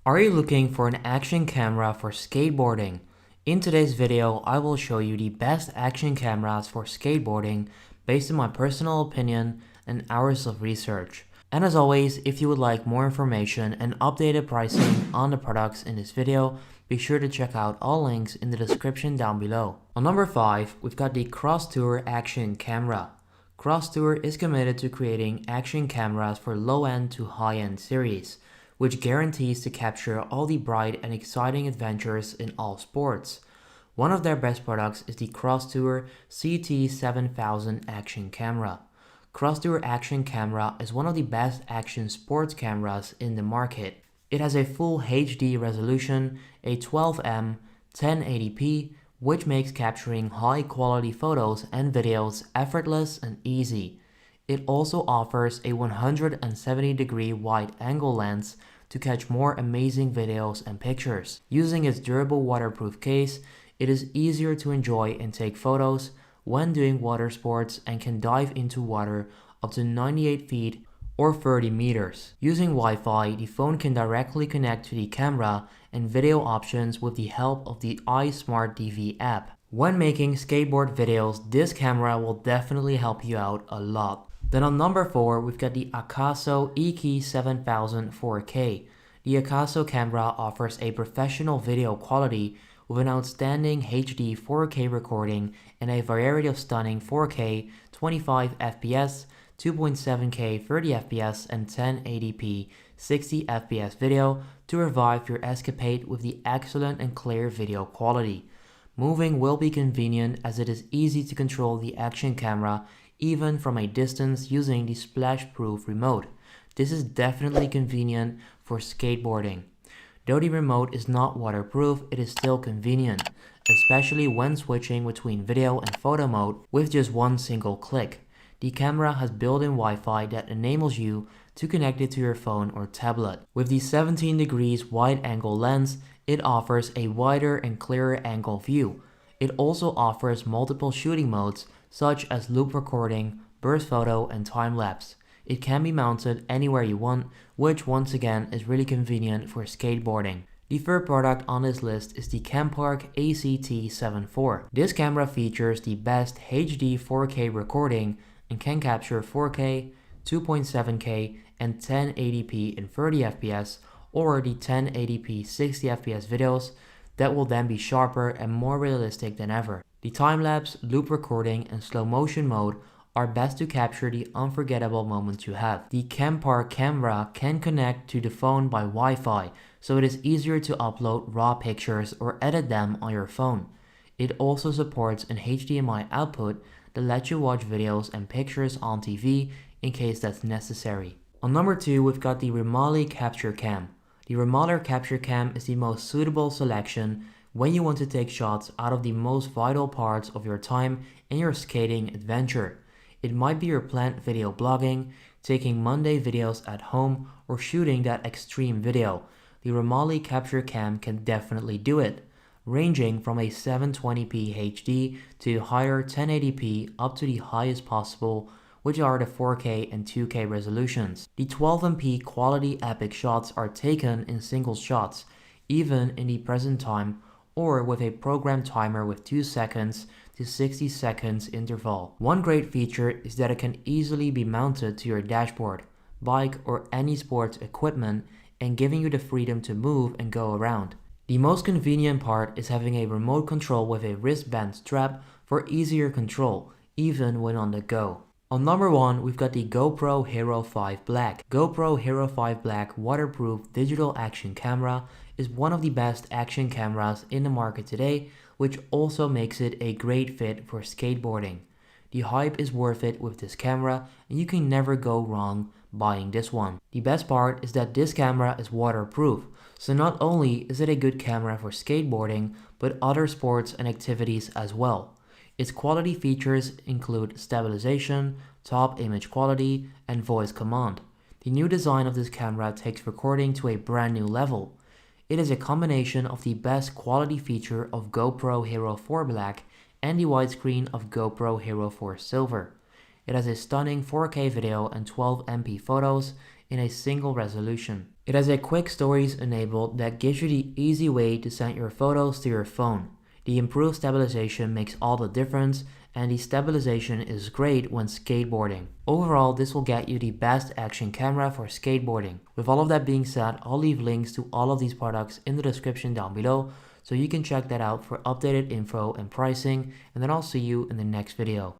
Are you looking for an action camera for skateboarding? In today's video, I will show you the best action cameras for skateboarding based on my personal opinion and hours of research. And as always, if you would like more information and updated pricing on the products in this video, be sure to check out all links in the description down below. On number 5, we've got the Crosstour action camera. Crosstour is committed to creating action cameras for low-end to high-end series, which guarantees to capture all the bright and exciting adventures in all sports. One of their best products is the Crosstour CT7000 action camera. Crosstour action camera is one of the best action sports cameras in the market. It has a full HD resolution, a 12mm 1080p, which makes capturing high quality photos and videos effortless and easy. It also offers a 170-degree wide angle lens to catch more amazing videos and pictures. Using its durable waterproof case, it is easier to enjoy and take photos when doing water sports and can dive into water up to 98 feet or 30 meters. Using Wi-Fi, the phone can directly connect to the camera and video options with the help of the iSmart DV app. When making skateboard videos, this camera will definitely help you out a lot. Then on number 4, we've got the AKASO EK7000 4K. The AKASO camera offers a professional video quality with an outstanding HD 4K recording and a variety of stunning 4K, 25 FPS, 2.7K 30 FPS and 1080p 60 FPS video to revive your escapade with the excellent and clear video quality. Moving will be convenient as it is easy to control the action camera even from a distance using the splash-proof remote. This is definitely convenient for skateboarding. Though the remote is not waterproof, it is still convenient, especially when switching between video and photo mode with just one single click. The camera has built-in Wi-Fi that enables you to connect it to your phone or tablet. With the 17 degrees wide-angle lens, it offers a wider and clearer angle view. It also offers multiple shooting modes such as loop recording, burst photo, and time-lapse. It can be mounted anywhere you want, which once again is really convenient for skateboarding. The third product on this list is the KAMPAR ACT74. This camera features the best HD 4K recording and can capture 4K, 2.7K, and 1080p in 30 FPS or the 1080p 60 FPS videos that will then be sharper and more realistic than ever. The time-lapse, loop recording, and slow motion mode are best to capture the unforgettable moments you have. The KAMPAR camera can connect to the phone by Wi-Fi, so it is easier to upload raw pictures or edit them on your phone. It also supports an HDMI output that lets you watch videos and pictures on TV in case that's necessary. On number 2, we've got the RAMALI Capture Cam. The RAMALI Capture Cam is the most suitable selection when you want to take shots out of the most vital parts of your time in your skating adventure. It might be your planned video blogging, taking Monday videos at home, or shooting that extreme video. The RAMALI Capture Cam can definitely do it, ranging from a 720p HD to higher 1080p up to the highest possible, which are the 4K and 2K resolutions. The 12MP quality epic shots are taken in single shots, even in the present time, or with a programmed timer with 2 seconds to 60 seconds interval. One great feature is that it can easily be mounted to your dashboard, bike, or any sports equipment, and giving you the freedom to move and go around. The most convenient part is having a remote control with a wristband strap for easier control, even when on the go. On number 1, we've got the GoPro Hero 5 Black. GoPro Hero 5 Black waterproof digital action camera is one of the best action cameras in the market today, which also makes it a great fit for skateboarding. The hype is worth it with this camera, and you can never go wrong buying this one. The best part is that this camera is waterproof, so not only is it a good camera for skateboarding, but other sports and activities as well. Its quality features include stabilization, top image quality, and voice command. The new design of this camera takes recording to a brand new level. It is a combination of the best quality feature of GoPro Hero 4 Black and the widescreen of GoPro Hero 4 Silver. It has a stunning 4K video and 12MP photos in a single resolution. It has a quick stories enabled that gives you the easy way to send your photos to your phone. The improved stabilization makes all the difference, and the stabilization is great when skateboarding. Overall, this will get you the best action camera for skateboarding. With all of that being said, I'll leave links to all of these products in the description down below, so you can check that out for updated info and pricing, and then I'll see you in the next video.